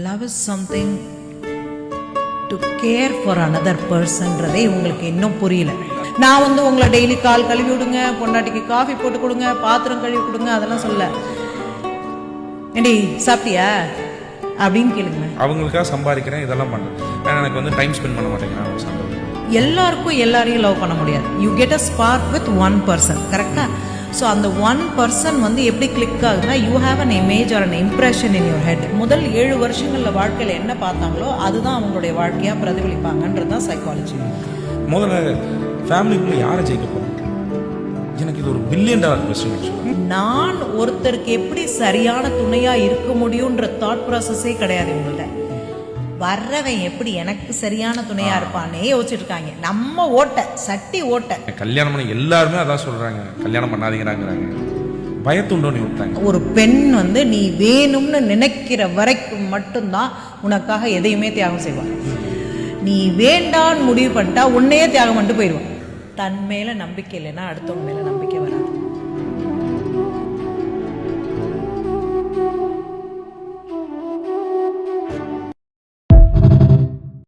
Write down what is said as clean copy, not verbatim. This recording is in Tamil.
Love is something to care for another பர்சன்றதே உங்களுக்கு இன்னும் புரியல. நான் உங்களை டெய்லி கால் கழுவி விடுங்க, பொண்டாட்டிக்கு காஃபி போட்டு கொடுங்க, பாத்திரம் கழுவி கொடுங்க அதெல்லாம் சொல்ல. ஏண்டி சாப்பிட்டியா அப்படின்னு கேளுங்க. அவங்களுக்காக சம்பாதிக்கிறேன், இதெல்லாம் பண்ணுறேன், எனக்கு டைம் ஸ்பெண்ட் பண்ண மாட்டேங்கிறேன். எல்லாருக்கும் எல்லாரையும் லவ் பண்ண முடியாது. You get a spark with one person, கரெக்டா? ஸோ அந்த ஒன் பர்சன் எப்படி கிளிக் ஆகுதுன்னா, you have an image R an impression in your head. முதல் 7 வருஷங்களில் வாழ்க்கையில் என்ன பார்த்தாங்களோ அதுதான் அவங்களுடைய வாழ்க்கையாக பிரதிபலிப்பாங்கன்றது தான் சைக்காலஜி. முதல்ல ஃபேமிலிக்குள்ள யாரை ஜெயிக்க போகிறோம்? எனக்கு இது ஒரு $1 பில்லியன் கொஸ்டின். நான் ஒருத்தருக்கு எப்படி சரியான துணையாக இருக்க முடியுன்ற தாட் ப்ராசஸே கிடையாது உங்கள்கிட்ட. வர்றவன் எப்படி எனக்கு சரியான துணையா இருப்பானே யோசிச்சுட்டு இருக்காங்க. நம்ம ஓட்ட சட்டி ஓட்ட கல்யாணம் பண்ண எல்லாருமே அதான் சொல்றாங்க, கல்யாணம் பண்ணாதீங்கிறாங்க, பயத்துண்டோன்னு விட்டாங்க. ஒரு பெண் நீ வேணும்னு நினைக்கிற வரைக்கும் மட்டும்தான் உனக்காக எதையுமே தியாகம் செய்வான். நீ வேண்டான்னு முடிவு பண்ணிட்டா உன்னையே தியாகம் பண்ணிட்டு போயிடுவான். தன் மேல நம்பிக்கை இல்லைன்னா அடுத்தவங்க மேல நம்பிக்கை வராது.